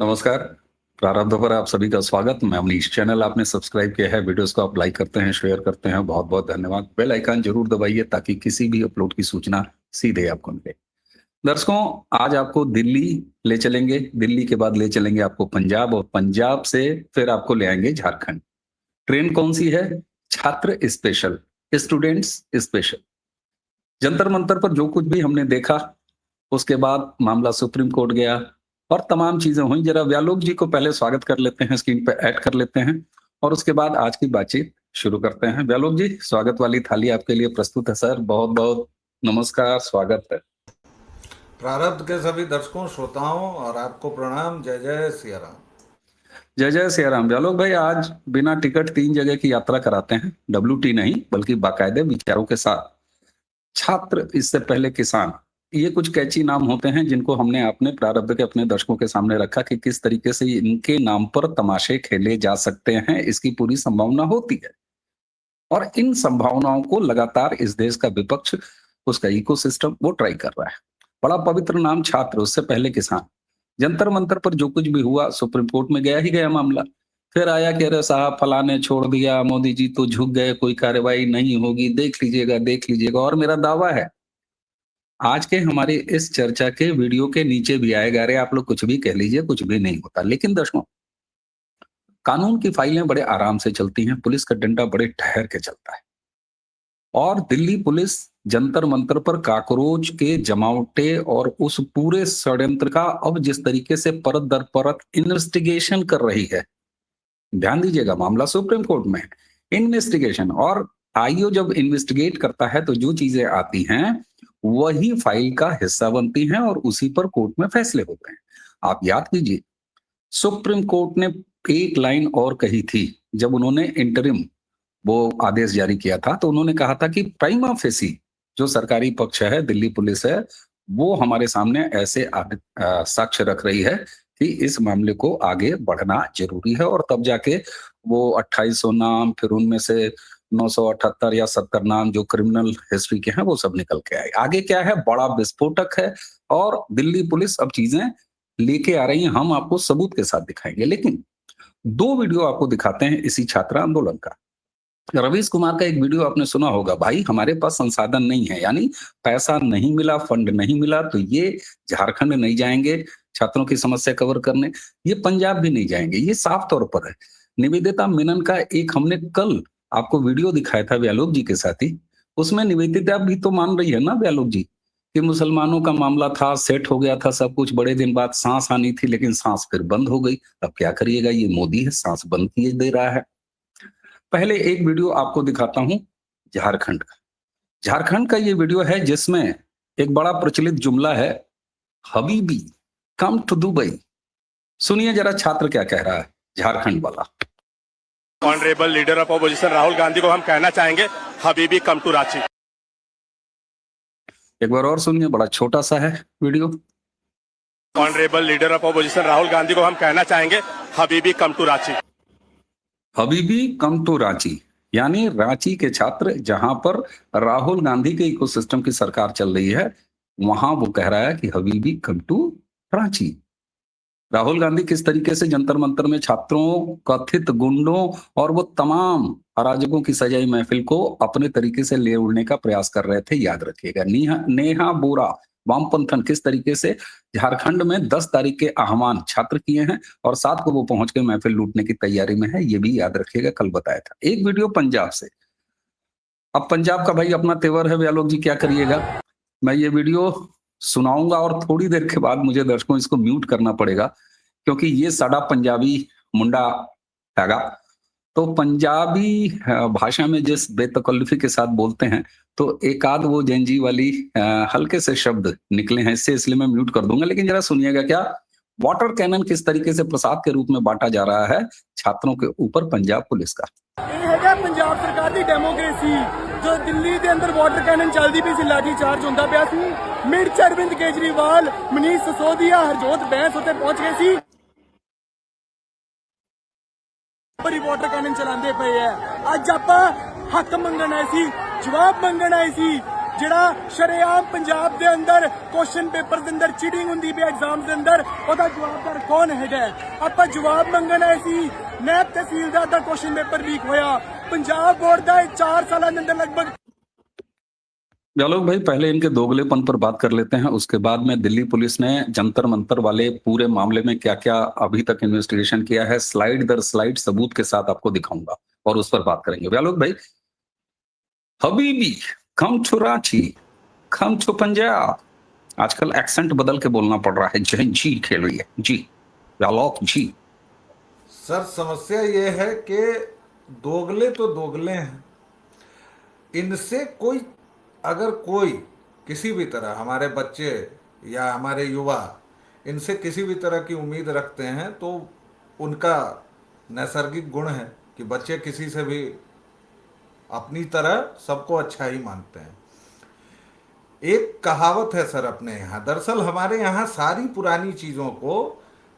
नमस्कार। प्रारब्ध पर आप सभी का स्वागत। मैं अमनीश। चैनल आपने सब्सक्राइब किया है, वीडियोस को आप लाइक करते हैं, शेयर करते हैं, बहुत बहुत धन्यवाद। बेल आइकन जरूर दबाइए ताकि किसी भी अपलोड की सूचना सीधे आपको मिले। दर्शकों, आज आपको दिल्ली ले चलेंगे, दिल्ली के बाद ले चलेंगे आपको पंजाब, और पंजाब से फिर आपको ले आएंगे झारखंड। ट्रेन कौन सी है? छात्र special, students special. Jantar Mantar पर जो कुछ भी हमने देखा, उसके बाद मामला सुप्रीम कोर्ट गया और तमाम चीजें हुई। जरा व्यालोक जी को पहले स्वागत कर लेते हैं, स्क्रीन पे ऐड कर लेते हैं और उसके बाद आज की बातचीत शुरू करते हैं। व्यालोक जी, स्वागत वाली थाली आपके लिए प्रस्तुत है सर। बहुत बहुत नमस्कार, स्वागत है। प्रारब्ध के सभी दर्शकों, श्रोताओं और आपको प्रणाम। जय जय सिया राम। जय जय सिया राम। व्यालोक भाई, आज बिना टिकट 3 जगह की यात्रा कराते हैं, WT नहीं बल्कि बाकायदे विचारों के साथ। छात्र, इससे पहले किसान, ये कुछ कैची नाम होते हैं जिनको हमने अपने प्रारब्ध के अपने दर्शकों के सामने रखा कि किस तरीके से इनके नाम पर तमाशे खेले जा सकते हैं, इसकी पूरी संभावना होती है। और इन संभावनाओं को लगातार इस देश का विपक्ष, उसका इकोसिस्टम वो ट्राई कर रहा है। बड़ा पवित्र नाम छात्र, उससे पहले किसान। जंतर मंतर पर जो कुछ भी हुआ, सुप्रीम कोर्ट में गया ही गया मामला। फिर आया कि अरे साहब फलाने छोड़ दिया, मोदी जी तो झुक गए, कोई कार्रवाई नहीं होगी, देख लीजिएगा। और मेरा दावा है, आज के हमारी इस चर्चा के वीडियो के नीचे भी आएगा, अरे आप लोग कुछ भी कह लीजिए, कुछ भी नहीं होता। लेकिन दर्शकों, कानून की फाइलें बड़े आराम से चलती हैं, पुलिस का डंडा बड़े ठहर के चलता है। और दिल्ली पुलिस जंतर मंतर पर काकरोच के जमावटे और उस पूरे षड्यंत्र का अब जिस तरीके से परत दर परत इन्वेस्टिगेशन कर रही है, ध्यान दीजिएगा, मामला सुप्रीम कोर्ट में है। इन्वेस्टिगेशन, और आईओ जब इन्वेस्टिगेट करता है तो जो चीजें आती हैं वही फाइल का हिस्सा बनती हैं और उसी पर कोर्ट में फैसले होते हैं। आप याद कीजिए, सुप्रीम कोर्ट ने एक लाइन और कही थी जब उन्होंने इंटरिम वो आदेश जारी किया था, तो उन्होंने कहा था कि प्राइमा फेसी जो सरकारी पक्ष है, दिल्ली पुलिस है, वो हमारे सामने ऐसे साक्ष्य रख रही है कि इस मामले को आगे बढ़ना जरूरी है। और तब जाके वो 2800 नाम, फिर उनमें से 978 या 70 नाम जो क्रिमिनल हिस्ट्री के हैं, वो सब निकल के आए। आगे क्या है? बड़ा विस्फोटक है और दिल्ली पुलिस अब चीजें लेके आ रही है। हम आपको सबूत के साथ दिखाएंगे, लेकिन 2 वीडियो आपको दिखाते हैं इसी छात्र आंदोलन का। रवीश कुमार का एक वीडियो आपने सुना होगा, भाई हमारे पास संसाधन नहीं है, यानी पैसा नहीं मिला, फंड नहीं मिला, तो ये झारखंड नहीं जाएंगे छात्रों की समस्या कवर करने, ये पंजाब भी नहीं जाएंगे, ये साफ तौर पर है। निवेदिता मेनन का एक हमने कल आपको वीडियो दिखाया था व्यालोक जी के साथ ही, उसमें निवेदिता भी तो मान रही है ना व्यालोक जी, कि मुसलमानों का मामला था, सेट हो गया था सब कुछ, बड़े दिन बाद सांस आनी थी, लेकिन सांस फिर बंद हो गई। अब क्या करिएगा, ये मोदी है, सांस बंद किए दे रहा है। पहले एक वीडियो आपको दिखाता हूं झारखंड का। झारखंड का ये वीडियो है जिसमें एक बड़ा प्रचलित जुमला है, हबीबी कम टू दुबई। सुनिए जरा छात्र क्या कह रहा है, झारखंड वाला। Honourable leader of opposition Rahul Gandhi को हम कहना चाहेंगे, हबीबी कम टू रांची। एक बार और सुनिए, बड़ा छोटा सा है video. Honourable leader of opposition Rahul Gandhi को हम कहना चाहेंगे, हबीबी कम टू रांची। हबीबी कम टू रांची, यानी रांची के छात्र, जहां पर राहुल गांधी के इकोसिस्टम की सरकार चल रही है, वहां वो कह रहा है कि हबीबी कम टू रांची। राहुल गांधी किस तरीके से जंतर मंतर में छात्रों, कथित गुंडों और वो तमाम अराजकों की सजाई महफिल को अपने तरीके से ले उड़ने का प्रयास कर रहे थे, याद रखिएगा। नेहा बोरा वामपंथन किस तरीके से झारखंड में 10 तारीख के आह्वान छात्र किए हैं और 7 को वो पहुंच के महफिल लूटने की तैयारी में है, ये भी याद रखिएगा, कल बताया था। एक वीडियो पंजाब से। अब पंजाब का भाई अपना तेवर है, व्यालोक जी क्या करिएगा, मैं ये वीडियो सुनाऊंगा और थोड़ी देर के बाद मुझे दर्शकों इसको म्यूट करना पड़ेगा, क्योंकि ये साडा पंजाबी मुंडा हैगा। तो पंजाबी भाषा में जिस बेतकल्लुफी के साथ बोलते हैं, तो एक आध वो जेंजी वाली हल्के से शब्द निकले हैं इससे, इसलिए मैं म्यूट कर दूंगा। लेकिन जरा सुनिएगा क्या वाटर कैनन किस तरीके से प्रसाद के रूप में बांटा जा रहा है छात्रों के ऊपर पंजाब पुलिस का। पंजाब सरकार की डेमोक्रेसी जो दिल्ली के अंदर वाटर कैनन चलती पई सी, लाठी चार्ज होंदा पिया सी, मिर्च अरविंद केजरीवाल, मनीष सिसोदिया, हरजोत बैंस उत्ते पहुंच गए सी, बड़ी वाटर कैनन चलाते पे है। अज आप हक मंगण आए सी, जवाब मंगण आए सी, ਜਿਹੜਾ ਸ਼ਰੇਆਮ ਪੰਜਾਬ ਦੇ ਅੰਦਰ ਕੁਐਸਚਨ ਪੇਪਰ ਦੇ ਅੰਦਰ ਚੀਟਿੰਗ ਹੁੰਦੀ ਪਈ ਐਗਜ਼ਾਮ ਦੇ ਅੰਦਰ, ਉਹਦਾ ਜਵਾਬਦਾਰ ਕੌਣ ਹੈਗਾ? ਆਪਾਂ ਜਵਾਬ ਮੰਗਣ ਆਏ ਸੀ। ਨੈਬ ਤਹਿਸੀਲਦਾਰ ਦਾ ਕੁਐਸਚਨ ਪੇਪਰ ਲੀਕ ਹੋਇਆ, पंजाब बोर्ड का 4 साल के अंदर लगभग। जालोक भाई, पहले इनके दोगलेपन पर बात कर लेते हैं, उसके बाद में दिल्ली पुलिस ने जंतर मंतर वाले पूरे मामले में क्या क्या अभी तक इन्वेस्टिगेशन किया है, स्लाइड दर स्लाइड सबूत के साथ आपको दिखाऊंगा और उस पर बात करेंगे। जालोक भाई, हबीबी come to Ranchi, come to Punjab, आजकल एक्सेंट बदल के बोलना पड़ रहा है। जय जी खेल रही है जी, जालोक जी। सर समस्या ये है कि दोगले तो दोगले हैं, इनसे कोई अगर कोई किसी भी तरह, हमारे बच्चे या हमारे युवा इनसे किसी भी तरह की उम्मीद रखते हैं तो उनका नैसर्गिक गुण है कि बच्चे किसी से भी अपनी तरह सबको अच्छा ही मानते हैं। एक कहावत है सर अपने यहाँ, दरअसल हमारे यहाँ सारी पुरानी चीज़ों को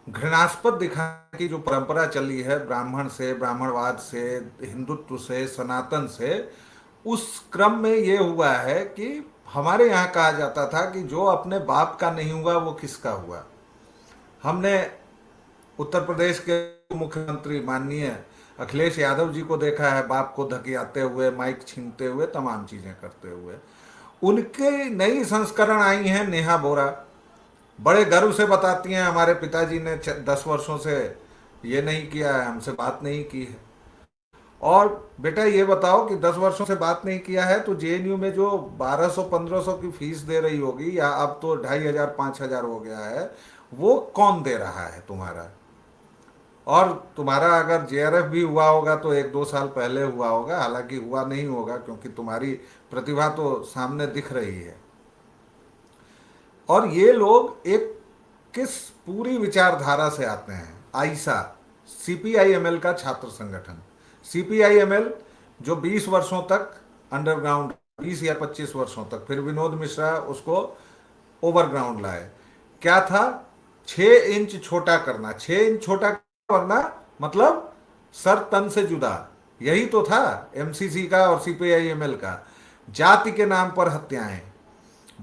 घृणास्पद दिखाने की जो परंपरा चली है, ब्राह्मण से, ब्राह्मणवाद से, हिंदुत्व से, सनातन से, उस क्रम में ये हुआ है कि हमारे यहाँ कहा जाता था कि जो अपने बाप का नहीं हुआ वो किसका हुआ। हमने उत्तर प्रदेश के मुख्यमंत्री माननीय अखिलेश यादव जी को देखा है बाप को धकियाते हुए, माइक छीनते हुए, तमाम चीज़ें करते हुए। उनके नई संस्करण आई हैं नेहा बोरा, बड़े गर्व से बताती हैं हमारे पिताजी ने 10 वर्षों से ये नहीं किया है, हमसे बात नहीं की है। और बेटा ये बताओ कि 10 वर्षों से बात नहीं किया है तो जेएनयू में जो 1200-1500 की फीस दे रही होगी, या अब तो 2500-5000 हो गया है, वो कौन दे रहा है तुम्हारा? और तुम्हारा अगर जेआरएफ भी हुआ होगा तो 1-2 साल पहले हुआ होगा, हालांकि हुआ नहीं होगा क्योंकि तुम्हारी प्रतिभा तो सामने दिख रही है। और ये लोग एक किस पूरी विचारधारा से आते हैं? आईसा, सीपीआईएमएल का छात्र संगठन, सीपीआईएमएल जो 20 वर्षों तक अंडरग्राउंड, 20 या 25 वर्षों तक, फिर विनोद मिश्रा उसको ओवरग्राउंड लाए। क्या था? 6 इंच छोटा करना, 6 इंच छोटा करना मतलब सर तन से जुदा, यही तो था एमसीसी का और सीपीआईएमएल का। जाति के नाम पर हत्याएं,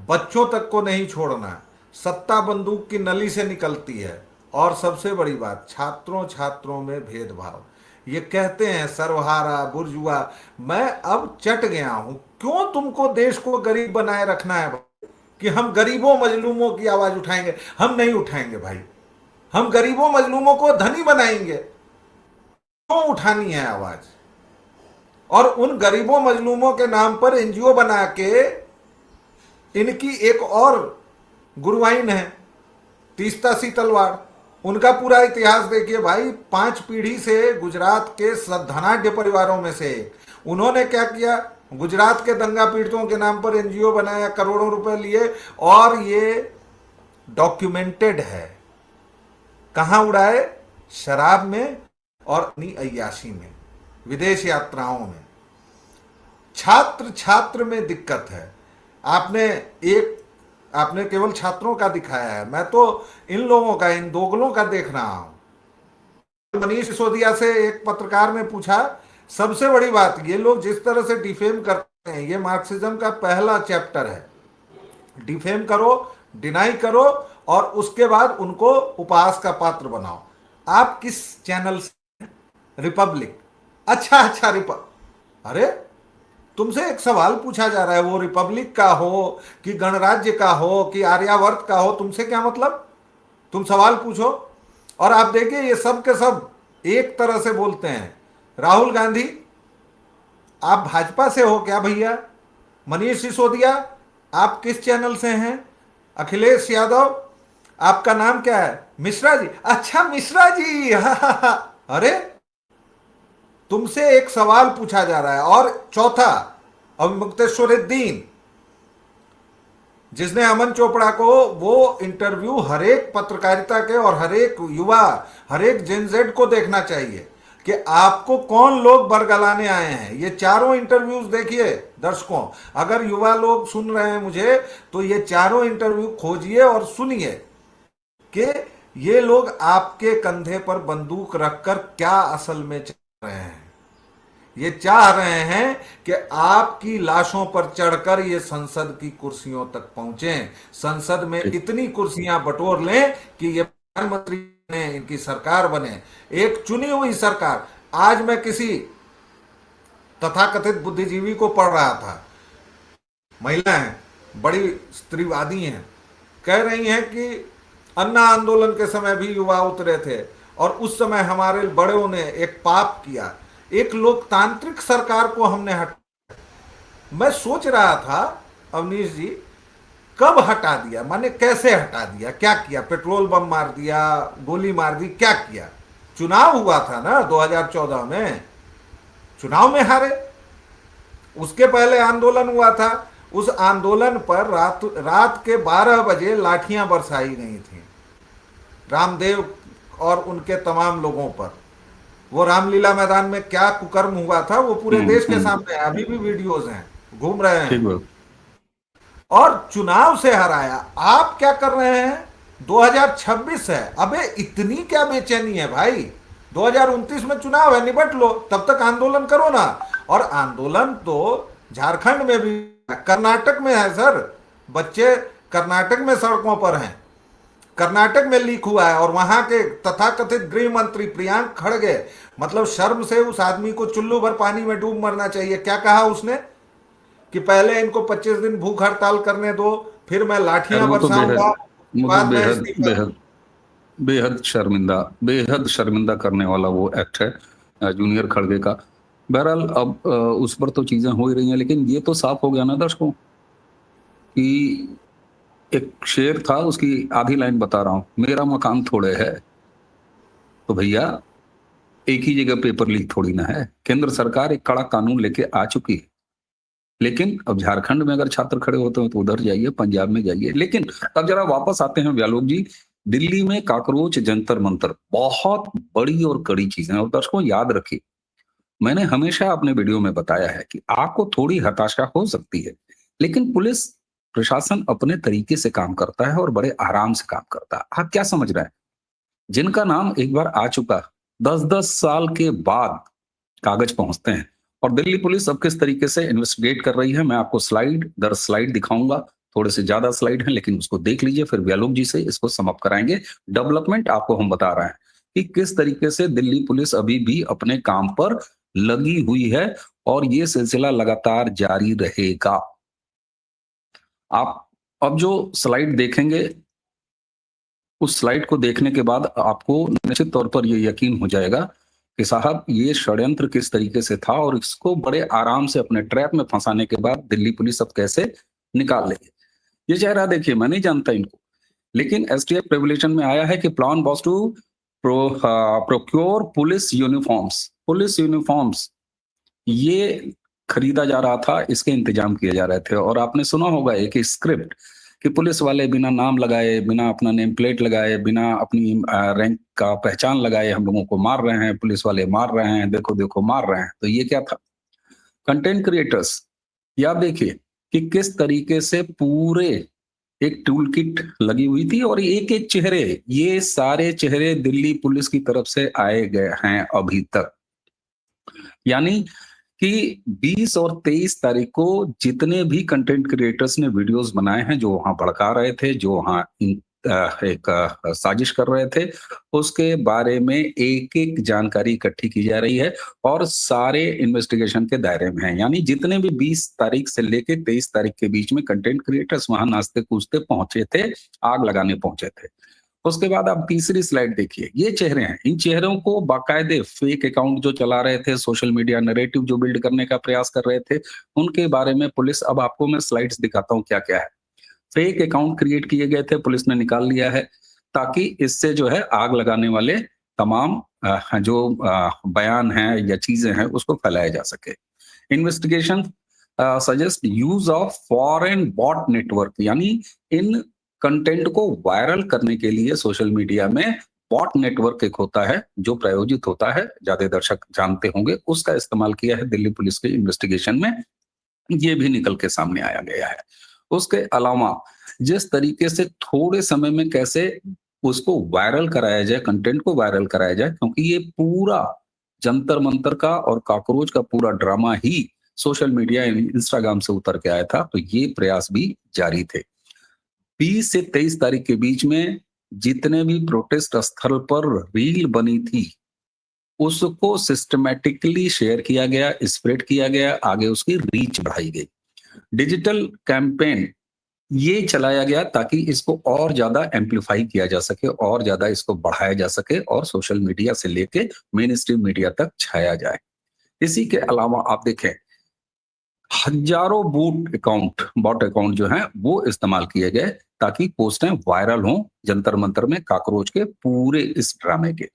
बच्चों तक को नहीं छोड़ना, सत्ता बंदूक की नली से निकलती है, और सबसे बड़ी बात छात्रों छात्रों में भेदभाव। ये कहते हैं सर्वहारा बुर्जुआ, मैं अब चट गया हूं। क्यों तुमको देश को गरीब बनाए रखना है भाई? कि हम गरीबों मजलूमों की आवाज उठाएंगे? हम नहीं उठाएंगे भाई, हम गरीबों मजलूमों को धनी बनाएंगे। क्यों उठानी है आवाज? और उन गरीबों मजलूमों के नाम पर एनजीओ बना के, इनकी एक और गुरुवाइन है तीस्ता सी तलवार, उनका पूरा इतिहास देखिए भाई। 5 पीढ़ी से गुजरात के धनाढ्य परिवारों में से एक। उन्होंने क्या किया? गुजरात के दंगा पीड़ितों के नाम पर एनजीओ बनाया, करोड़ों रुपए लिए, और ये डॉक्यूमेंटेड है। कहां उड़ाए? शराब में और अपनी अय्याशी में, विदेश यात्राओं में। छात्र छात्र में दिक्कत है। आपने केवल छात्रों का दिखाया है, मैं तो इन लोगों का, इन दोगलों का देख रहा हूं। मनीष सिसोदिया से एक पत्रकार ने पूछा, सबसे बड़ी बात, ये लोग जिस तरह से डिफेम करते हैं, ये मार्क्सिज्म का पहला चैप्टर है। डिफेम करो, डिनाई करो, और उसके बाद उनको उपहास का पात्र बनाओ। आप किस चैनल से? रिपब्लिक। अच्छा अरे तुमसे एक सवाल पूछा जा रहा है, वो रिपब्लिक का हो कि गणराज्य का हो कि आर्यावर्त का हो, तुमसे क्या मतलब? तुम सवाल पूछो। और आप देखिए ये सब के सब एक तरह से बोलते हैं। राहुल गांधी, आप भाजपा से हो क्या भैया? मनीष सिसोदिया, आप किस चैनल से हैं? अखिलेश यादव, आपका नाम क्या है? मिश्रा जी। अच्छा मिश्रा जी, अरे तुमसे एक सवाल पूछा जा रहा है। और चौथा, अभिमुक्तेश्वरुद्दीन, जिसने अमन चोपड़ा को वो इंटरव्यू हर एक पत्रकारिता के और हर एक युवा, हर एक जेनजेड को देखना चाहिए कि आपको कौन लोग बरगलाने आए हैं। ये चारों इंटरव्यूज देखिए दर्शकों, अगर युवा लोग सुन रहे हैं मुझे, तो ये चारों इंटरव्यू खोजिए और सुनिए कि ये लोग आपके कंधे पर बंदूक रखकर क्या असल में रहे हैं। ये चाह रहे हैं कि आपकी लाशों पर चढ़कर ये संसद की कुर्सियों तक पहुंचे, संसद में इतनी कुर्सियां बटोर लें कि ये प्रधानमंत्री बने, इनकी सरकार बने, एक चुनी हुई सरकार। आज मैं किसी तथाकथित बुद्धिजीवी को पढ़ रहा था, महिला हैं, बड़ी स्त्रीवादी हैं, कह रही हैं कि अन्ना आंदोलन के समय भी युवा उतरे थे और उस समय हमारे बड़ों ने एक पाप किया, एक लोकतांत्रिक सरकार को हमने हटा। मैं सोच रहा था अवनीश जी, कब हटा दिया, माने कैसे हटा दिया, क्या किया, पेट्रोल बम मार दिया, गोली मार दी, क्या किया? चुनाव हुआ था ना 2014 में, चुनाव में हारे, उसके पहले आंदोलन हुआ था, उस आंदोलन पर रात के 12 बजे लाठियां बरसाई गई थी रामदेव और उनके तमाम लोगों पर। वो रामलीला मैदान में क्या कुकर्म हुआ था वो पूरे देश के सामने है, अभी भी वीडियोज हैं, घूम रहे हैं, और चुनाव से हराया। आप क्या कर रहे हैं? 2026 है, अबे इतनी क्या बेचैनी है भाई? 2029 में चुनाव है, निपट लो, तब तक आंदोलन करो ना। और आंदोलन तो झारखंड में भी, कर्नाटक में है सर, बच्चे कर्नाटक में सड़कों पर हैं, कर्नाटक में लीक हुआ है, और वहां के तथाकथित गृह मंत्री प्रियांक खड़गे, मतलब शर्म से उस आदमी को चुल्लू भर पानी में डूब मरना चाहिए। क्या कहा उसने कि पहले इनको 25 दिन भूख हड़ताल करने दो, फिर मैं लाठियां बरसाऊंगा, बाद में इस्तीफा। बेहद शर्मिंदा करने वाला वो एक्ट है जूनियर खड़गे का। बहरहाल अब उस पर तो चीजें हो ही रही हैं, लेकिन ये तो साफ हो गया ना दर्शकों कि एक शेर था, उसकी आधी लाइन बता रहा हूं, मेरा मकान थोड़े है। तो भैया एक ही जगह पेपर लीक थोड़ी ना है, केंद्र सरकार एक कड़ा कानून लेके आ चुकी है, लेकिन अब झारखंड में अगर छात्र खड़े होते हैं तो उधर जाइए, पंजाब में जाइए। लेकिन अब जरा वापस आते हैं व्यालोक जी, दिल्ली में काकरोच जंतर मंतर बहुत बड़ी और कड़ी चीज है। और दर्शकों याद रखिए, मैंने हमेशा अपने वीडियो में बताया है कि आपको थोड़ी हताशा हो सकती है, लेकिन पुलिस प्रशासन अपने तरीके से काम करता है और बड़े आराम से काम करता है। आप क्या समझ रहे हैं? जिनका नाम एक बार आ चुका, 10-10 साल के बाद कागज पहुंचते हैं। और दिल्ली पुलिस अब किस तरीके से इन्वेस्टिगेट कर रही है, मैं आपको स्लाइड दर स्लाइड दिखाऊंगा। थोड़े से ज्यादा स्लाइड हैं, लेकिन उसको देख लीजिए, फिर व्यालोक जी से इसको समाप्त कराएंगे। डेवलपमेंट आपको हम बता रहे हैं कि किस तरीके से दिल्ली पुलिस अभी भी अपने काम पर लगी हुई है, और ये सिलसिला लगातार जारी रहेगा। आप अब जो स्लाइड देखेंगे, उस स्लाइड को देखने के बाद आपको निश्चित तौर पर यह यकीन हो जाएगा कि साहब ये षड्यंत्र किस तरीके से था, और इसको बड़े आराम से अपने ट्रैप में फंसाने के बाद दिल्ली पुलिस अब कैसे निकाल लेगी। ये चेहरा देखिए, मैं नहीं जानता इनको, लेकिन एसटीएफ रेवुलेशन में आया है कि plan was to procure police uniforms ये खरीदा जा रहा था, इसके इंतजाम किए जा रहे थे। और आपने सुना होगा एक स्क्रिप्ट कि पुलिस वाले बिना नाम लगाए, बिना अपना नेम प्लेट लगाए, बिना अपनी रैंक का पहचान लगाए हम लोगों को मार रहे हैं, पुलिस वाले मार रहे हैं, देखो देखो मार रहे हैं। तो ये क्या था? कंटेंट क्रिएटर्स, या देखिए कि किस तरीके से पूरे एक टूल किट लगी हुई थी, और एक एक चेहरे, ये सारे चेहरे दिल्ली पुलिस की तरफ से आए गए हैं अभी तक। यानी कि 20 और 23 तारीख को जितने भी कंटेंट क्रिएटर्स ने वीडियोस बनाए हैं, जो वहां भड़का रहे थे, जो वहां एक साजिश कर रहे थे, उसके बारे में एक एक जानकारी इकट्ठी की जा रही है, और सारे इन्वेस्टिगेशन के दायरे में है। यानी जितने भी 20 तारीख से लेके 23 तारीख के बीच में कंटेंट क्रिएटर्स वहां नाचते कूदते पहुंचे थे, आग लगाने पहुंचे थे। उसके बाद आप तीसरी स्लाइड देखिए, ये चेहरे हैं, इन चेहरों को बाकायदे फेक अकाउंट जो चला रहे थे, सोशल मीडिया नैरेटिव जो बिल्ड करने का प्रयास कर रहे थे, उनके बारे में पुलिस, अब आपको मैं स्लाइड्स दिखाता हूं क्या क्या है। फेक अकाउंट क्रिएट किए गए थे, पुलिस ने निकाल लिया है, ताकि इससे जो है आग लगाने वाले तमाम जो बयान है या चीजें हैं उसको फैलाया जा सके। Investigation suggest use of foreign bot network, यानी इन कंटेंट को वायरल करने के लिए सोशल मीडिया में बॉट नेटवर्क एक होता है जो प्रायोजित होता है, ज्यादा दर्शक जानते होंगे, उसका इस्तेमाल किया है दिल्ली पुलिस के इन्वेस्टिगेशन में, ये भी निकल के सामने आया गया है। उसके अलावा जिस तरीके से थोड़े समय में कैसे उसको वायरल कराया जाए, कंटेंट को वायरल कराया जाए, क्योंकि ये पूरा जंतर मंतर का और कॉकरोच का पूरा ड्रामा ही सोशल मीडिया इंस्टाग्राम से उतर के आया था, तो ये प्रयास भी जारी थे। 20 से 23 तारीख के बीच में जितने भी प्रोटेस्ट स्थल पर रील बनी थी उसको सिस्टमैटिकली शेयर किया गया, स्प्रेड किया गया, आगे उसकी रीच बढ़ाई गई। डिजिटल कैंपेन ये चलाया गया ताकि इसको और ज्यादा एम्पलीफाई किया जा सके और ज्यादा इसको बढ़ाया जा सके और सोशल मीडिया से लेके मेन स्ट्रीम मीडिया तक छाया जाए। इसी के अलावा आप देखें हजारों बॉट अकाउंट जो हैं वो इस्तेमाल किए गए ताकि पोस्टें वायरल हों जंतर मंतर में कॉकरोच के पूरे इस ड्रामे के।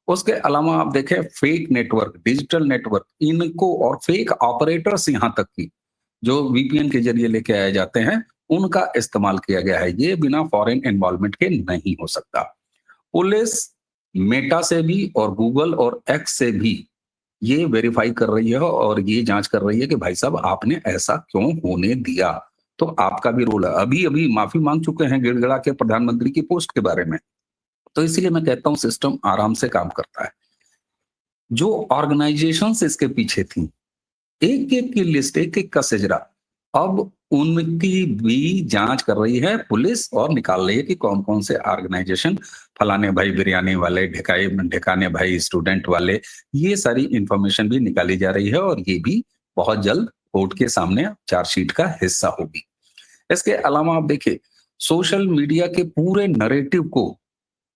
उसके अलावा आप देखें फेक नेटवर्क, डिजिटल नेटवर्क, इनको और फेक ऑपरेटर्स यहाँ तक की जो वीपीएन के जरिए लेके आए जाते हैं उनका इस्तेमाल किया गया है। ये बिना फॉरेन इन्वॉल्वमेंट के नहीं हो सकता। पुलिस मेटा से भी और गूगल और एक्स से भी ये वेरीफाई कर रही है और ये जांच कर रही है कि भाई साहब आपने ऐसा क्यों होने दिया, तो आपका भी रोल है। अभी अभी माफी मांग चुके हैं गिड़गिड़ा के प्रधानमंत्री की पोस्ट के बारे में। तो इसीलिए मैं कहता हूं सिस्टम आराम से काम करता है। जो ऑर्गेनाइजेशंस इसके पीछे थी एक एक की लिस्ट, एक एक का सिजरा अब उनकी भी जांच कर रही है पुलिस और निकाल रही है कि कौन कौन से ऑर्गेनाइजेशन, फलाने भाई बिरयानी वाले, ढिकाने भाई स्टूडेंट वाले, ये सारी इंफॉर्मेशन भी निकाली जा रही है और ये भी बहुत जल्द कोर्ट के सामने चार्जशीट का हिस्सा होगी। इसके अलावा आप देखिए सोशल मीडिया के पूरे नरेटिव को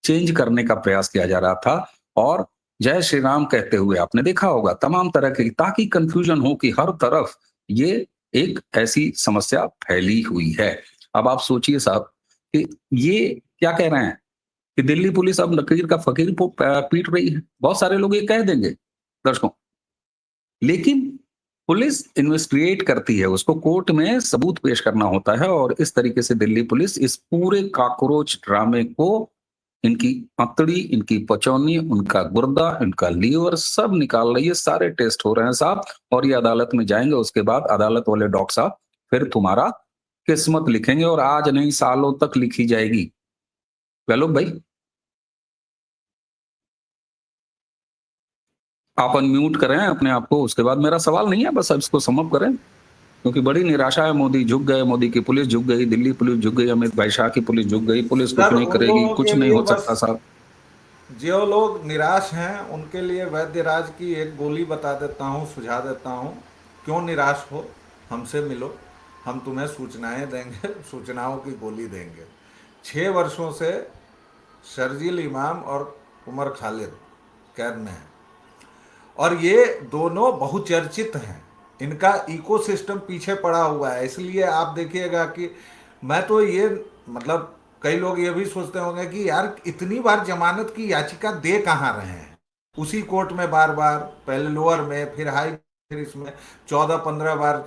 चेंज करने का प्रयास किया जा रहा था और जय श्री राम कहते हुए आपने देखा होगा तमाम तरह के, ताकि कंफ्यूजन हो कि हर तरफ ये एक ऐसी समस्या फैली हुई है। अब आप सोचिए साहब कि ये क्या कह रहे हैं कि दिल्ली पुलिस अब लकीर का फकीर को पीट रही है। बहुत सारे लोग ये कह देंगे दर्शकों, लेकिन पुलिस इन्वेस्टिगेट करती है, उसको कोर्ट में सबूत पेश करना होता है और इस तरीके से दिल्ली पुलिस इस पूरे कॉकरोच ड्रामे को, इनकी अंतड़ी, इनकी पचौनी, उनका गुर्दा, इनका लीवर सब निकाल रही है। सारे टेस्ट हो रहे हैं साहब और ये अदालत में जाएंगे। उसके बाद अदालत वाले डॉक्टर साहब फिर तुम्हारा किस्मत लिखेंगे और आज नहीं सालों तक लिखी जाएगी। वेलो भाई आप अनम्यूट करें अपने आप को। उसके बाद मेरा सवाल नहीं है, बस अब इसको समअप करें क्योंकि बड़ी निराशा है। मोदी झुक गए, मोदी की पुलिस झुक गई, दिल्ली पुलिस झुक गई, अमित भाई शाह की पुलिस झुक गई, पुलिस कुछ नहीं करेगी, कुछ नहीं हो सकता साहब। जो लोग निराश हैं उनके लिए वैद्यराज की एक गोली बता देता हूँ, सुझा देता हूँ। क्यों निराश हो, हमसे मिलो, हम तुम्हें सूचनाएं देंगे, सूचनाओं की गोली देंगे। 6 वर्षों से शर्जील इमाम और उमर खालिद कैद में हैं और ये दोनों बहुचर्चित हैं। इनका इकोसिस्टम पीछे पड़ा हुआ है। इसलिए आप देखिएगा कि मैं तो ये मतलब कई लोग ये भी सोचते होंगे कि यार इतनी बार जमानत की याचिका दे कहाँ रहे हैं, उसी कोर्ट में बार बार, पहले लोअर में फिर हाई, फिर इसमें 14-15 बार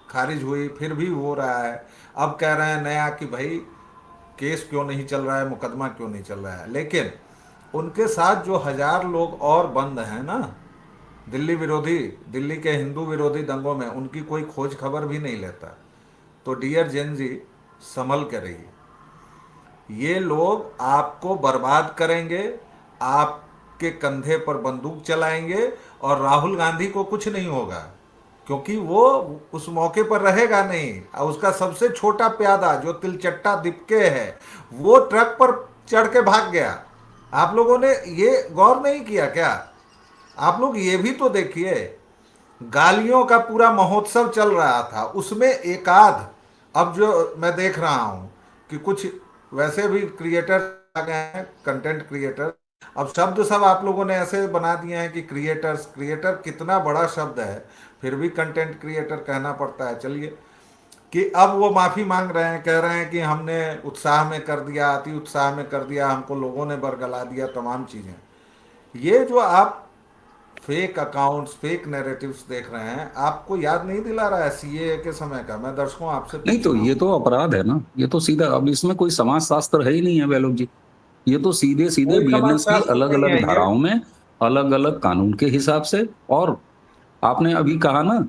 खारिज हुई, फिर भी हो रहा है। अब कह रहे हैं नया कि भाई केस क्यों नहीं चल रहा है, मुकदमा क्यों नहीं चल रहा है। लेकिन उनके साथ जो 1000 लोग और बंद हैं ना दिल्ली विरोधी, दिल्ली के हिंदू विरोधी दंगों में, उनकी कोई खोज खबर भी नहीं लेता। तो डियर जेन जी संभल के रहिए, ये लोग आपको बर्बाद करेंगे, आपके कंधे पर बंदूक चलाएंगे और राहुल गांधी को कुछ नहीं होगा क्योंकि वो उस मौके पर रहेगा नहीं। और उसका सबसे छोटा प्यादा जो तिलचट्टा दिपके है वो ट्रक पर चढ़ के भाग गया। आप लोगों ने ये गौर नहीं किया क्या? आप लोग ये भी तो देखिए, गालियों का पूरा महोत्सव चल रहा था, उसमें एकाध, अब जो मैं देख रहा हूं कि कुछ वैसे भी क्रिएटर आ गए हैं, कंटेंट क्रिएटर। अब शब्द सब आप लोगों ने ऐसे बना दिए हैं कि क्रिएटर्स, क्रिएटर कितना बड़ा शब्द है, फिर भी कंटेंट क्रिएटर कहना पड़ता है। चलिए कि अब वो माफ़ी मांग रहे हैं, कह रहे हैं कि हमने उत्साह में कर दिया, अति उत्साह में कर दिया, हमको लोगों ने बरगला दिया, तमाम चीज़ें। ये जो आप फेक अकाउंट्स, फेक नैरेटिव्स देख रहे हैं, आपको याद नहीं दिला रहा है सीएए के समय का? मैं दर्शकों आपसे नहीं, तो ये तो अपराध है ना, ये तो सीधा, अब इसमें कोई समाज शास्त्र है ही नहीं है वेलोक जी। ये तो सीधे सीधे बीएनएस की अलग अलग धाराओं में अलग अलग कानून के हिसाब से। और आपने अभी कहा ना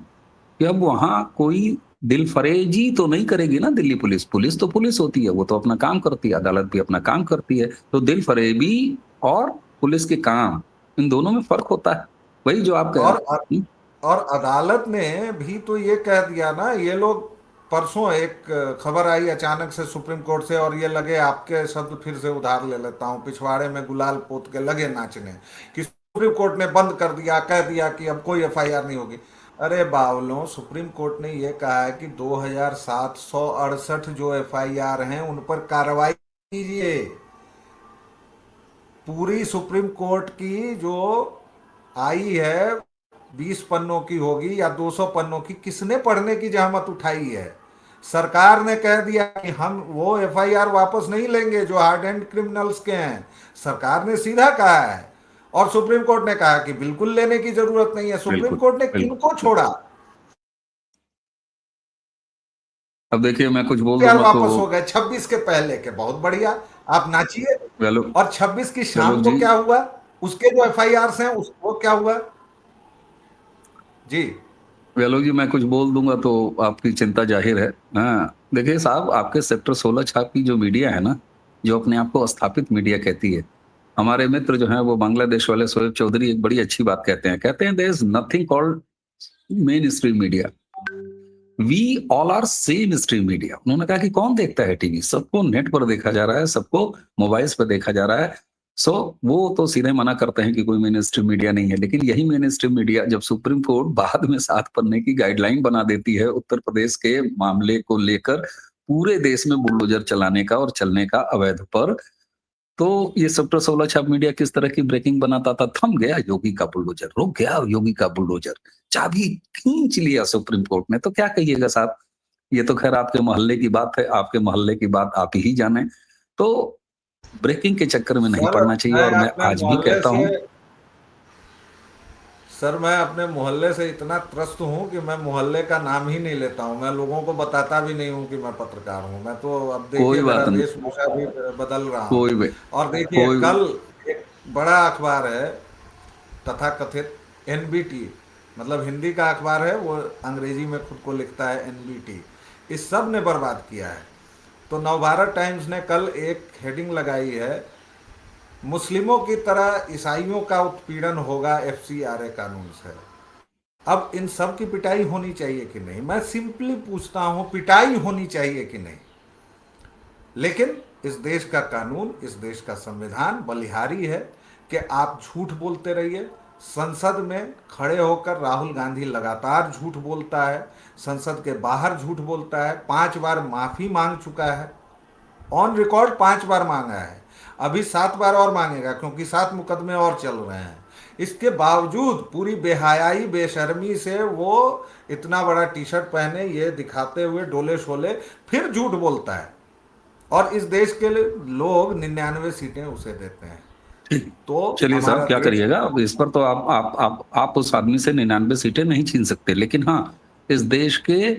कि अब वहां कोई दिल फरेजी तो नहीं करेगी ना दिल्ली पुलिस। पुलिस तो पुलिस होती है, वो तो अपना काम करती है, अदालत भी अपना काम करती है। तो दिल फरेबी और पुलिस के काम, इन दोनों में फर्क होता है। वही जो आप कह और रहे हैं। और अदालत ने भी तो ये कह दिया ना, ये लोग परसों एक खबर आई अचानक से सुप्रीम कोर्ट से, और ये लगे आपके शब्द फिर से उधार ले लेता हूं, पिछवाड़े में गुलाल पोत के लगे नाचने, कि सुप्रीम कोर्ट ने बंद कर दिया, कह दिया कि अब कोई एफआईआर नहीं होगी। अरे बावलों, सुप्रीम कोर्ट ने ये कहा है कि 2768 जो एफआईआर हैं उन पर कार्रवाई कीजिए। पूरी सुप्रीम कोर्ट की जो आई है 20 पन्नों की होगी या 200 पन्नों की, किसने पढ़ने की जहमत उठाई है? सरकार ने कह दिया कि हम वो एफआईआर वापस नहीं लेंगे जो हार्ड एंड क्रिमिनल्स के हैं। सरकार ने सीधा कहा है, और सुप्रीम कोर्ट ने कहा कि बिल्कुल लेने की जरूरत नहीं है। सुप्रीम बिल्कुल कोर्ट ने बिल्कुल। किनको छोड़ा? अब देखिए मैं कुछ बोल यार दूंगा तो वापस हो गए 26 के पहले के, बहुत बढ़िया, आप नाचिए। वेलो और 26 की वेलो शाम को जी क्या हुआ? उसके जो एफआईआर हैं वो क्या हुआ जी? वेलो जी, मैं कुछ बोल दूंगा तो आपकी चिंता जाहिर है। हाँ देखिए साहब, आपके सेक्टर 16 छाप की जो मीडिया है ना, जो अपने आप को स्थापित मीडिया कहती है, हमारे मित्र जो हैं वो बांग्लादेश वाले शोएब चौधरी एक बड़ी अच्छी बात कहते हैं there is nothing called main stream media, we all are same stream media. उन्होंने कहा कि कौन देखता है टीवी, सबको नेट पर देखा जा रहा है, सबको मोबाइल्स पर देखा जा रहा है। सो वो तो सीधे मना करते हैं कि कोई मेन स्ट्रीम मीडिया नहीं है। लेकिन यही मेन स्ट्रीम मीडिया जब सुप्रीम कोर्ट बाद में 7 पन्ने की गाइडलाइन बना देती है उत्तर प्रदेश के मामले को लेकर, पूरे देश में बुलडोजर चलाने का और चलने का अवैध पर, तो ये सेक्टर 16 छाप मीडिया किस तरह की ब्रेकिंग बनाता था। थम गया योगी का बुलडोजर, रुक गया योगी का बुलडोजर, चाबी खींच लिया सुप्रीम कोर्ट ने। तो क्या कहिएगा साहब, ये तो खैर आपके मोहल्ले की बात है, आपके मोहल्ले की बात आप ही जाने। तो ब्रेकिंग के चक्कर में नहीं सर पड़ना चाहिए। मैं और मैं अपने आज भी मोहल्ले कहता से हूं, सर मैं अपने मोहल्ले से इतना त्रस्त हूँ कि मैं मोहल्ले का नाम ही नहीं लेता हूँ। मैं लोगों को बताता भी नहीं हूँ कि मैं पत्रकार हूँ। मैं तो अब देखिए कोई मेरा बात नहीं, वेशभूषा भी बदल रहा हूँ। कोई भी और देखिए कोई कल एक बड़ा अखबार है तथाकथित एनबीटी, मतलब हिंदी का अखबार है, वो अंग्रेजी में खुद को लिखता है एनबीटी, इस सब ने बर्बाद किया है। तो नवभारत टाइम्स ने कल एक हेडिंग लगाई है, मुस्लिमों की तरह ईसाइयों का उत्पीड़न होगा एफसीआरए कानून से। अब इन सब की पिटाई होनी चाहिए कि नहीं? मैं सिंपली पूछता हूं, पिटाई होनी चाहिए कि नहीं? लेकिन इस देश का कानून, इस देश का संविधान बलिहारी है कि आप झूठ बोलते रहिए। संसद में खड़े होकर राहुल गांधी लगातार झूठ बोलता है, संसद के बाहर झूठ बोलता है, 5 बार माफी मांग चुका है, ऑन रिकॉर्ड 5 बार मांगा है, अभी 7 बार और मांगेगा क्योंकि 7 मुकदमे और चल रहे हैं। इसके बावजूद पूरी बेहयाई बेशर्मी से वो इतना बड़ा टी शर्ट पहने ये दिखाते हुए डोले शोले फिर झूठ बोलता है, और इस देश के लोग 99 सीटें उसे देते हैं। ठीक। तो चलिए हमारा साहब क्या देश, करिएगा, अब इस पर तो आप उस आदमी से 99 सीटें नहीं छीन सकते। लेकिन हाँ, इस देश के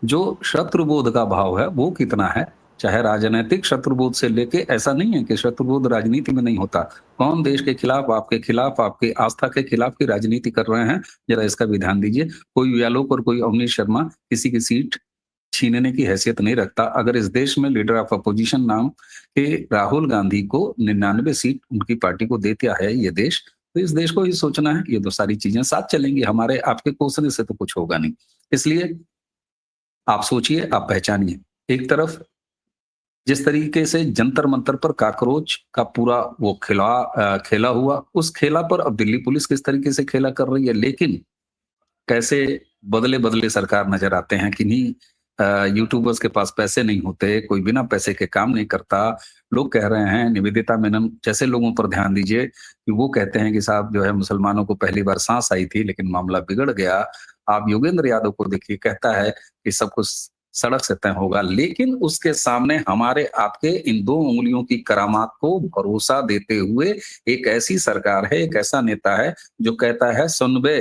जो शत्रुबोध का भाव है वो कितना है, चाहे राजनीतिक शत्रुबोध से लेके, ऐसा नहीं है कि शत्रुबोध राजनीति में नहीं होता। कौन देश के खिलाफ, आपके आस्था के खिलाफ की राजनीति कर रहे हैं, जरा इसका भी ध्यान दीजिए। कोई व्यालोक और कोई अवनीश शर्मा किसी की सीट छीनने की हैसियत नहीं रखता। अगर इस देश में लीडर ऑफ अपोजिशन नाम के राहुल गांधी को 99 सीट उनकी पार्टी को देता है ये देश, तो इस देश को ही सोचना है। ये तो सारी चीजें साथ चलेंगी, हमारे आपके कोसने से तो कुछ होगा नहीं। इसलिए आप सोचिए, आप पहचानिए। एक तरफ जिस तरीके से जंतर मंतर पर कॉकरोच का पूरा वो खेला हुआ, उस खेला पर अब दिल्ली पुलिस किस तरीके से खेला कर रही है। लेकिन कैसे बदले बदले सरकार नजर आते हैं कि नहीं, यूट्यूबर्स के पास पैसे नहीं होते, कोई बिना पैसे के काम नहीं करता। लोग कह रहे हैं, निवेदिता मेनन जैसे लोगों पर ध्यान दीजिए कि वो कहते हैं कि साहब जो है मुसलमानों को पहली बार सांस आई थी लेकिन मामला बिगड़ गया। आप योगेंद्र यादव को देखिए, कहता है कि सब कुछ सड़क से तय होगा, लेकिन उसके सामने हमारे आपके इन 2 उंगलियों की करामात को भरोसा देते हुए एक ऐसी सरकार है, एक ऐसा नेता है जो कहता है सुन बे,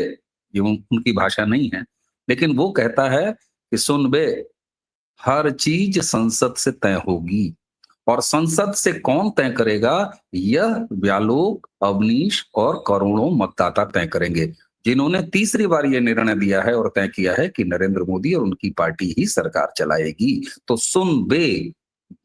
ये उनकी भाषा नहीं है, लेकिन वो कहता है कि सुन बे, हर चीज संसद से तय होगी। और संसद से कौन तय करेगा? यह व्यालोक, अवनीश और करोड़ों मतदाता तय करेंगे, जिन्होंने तीसरी बार यह निर्णय दिया है और तय किया है कि नरेंद्र मोदी और उनकी पार्टी ही सरकार चलाएगी। तो सुन बे,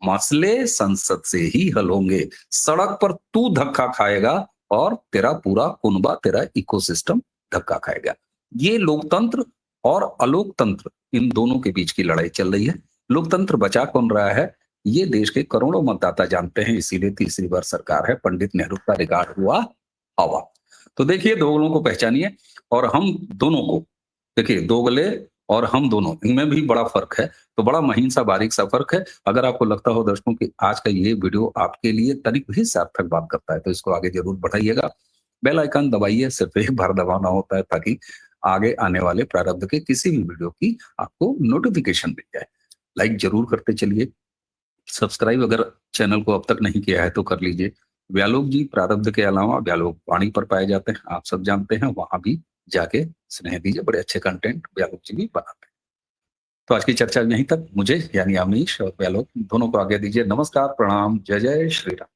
मसले संसद से ही हल होंगे। सड़क पर तू धक्का खाएगा और तेरा पूरा कुनबा, तेरा इकोसिस्टम धक्का खाएगा। ये लोकतंत्र और अलोकतंत्र इन दोनों के बीच की लड़ाई चल रही है। लोकतंत्र बचा कौन रहा है, ये देश के करोड़ों मतदाता जानते हैं, इसीलिए तीसरी बार सरकार है। पंडित नेहरू का रिकॉर्ड हुआ हवा। तो देखिए, दोगलों को पहचानिए और हम दोनों को देखिए, दोगले और हम दोनों, इनमें भी बड़ा फर्क है। तो बड़ा महीन सा बारीक सा फर्क है। अगर आपको लगता हो दर्शकों कि आज का ये वीडियो आपके लिए तनिक भी सार्थक बात करता है तो इसको आगे जरूर बढ़ाइएगा। बेल आइकन दबाइए, सिर्फ एक बार दबाना होता है ताकि आगे आने वाले प्रारब्ध के किसी भी वीडियो की आपको नोटिफिकेशन मिल जाए। लाइक जरूर करते चलिए, सब्सक्राइब अगर चैनल को अब तक नहीं किया है तो कर लीजिए। व्यालोक जी प्रारब्ध के अलावा व्यालोक वाणी पर पाए जाते हैं, आप सब जानते हैं, वहां भी जाके स्नेह दीजिए, बड़े अच्छे कंटेंट व्यालोक जी भी बनाते हैं। तो आज की चर्चा यहीं तक। मुझे यानी अमीश और व्यालोक दोनों को आज्ञा दीजिए। नमस्कार, प्रणाम, जय जय श्री राम।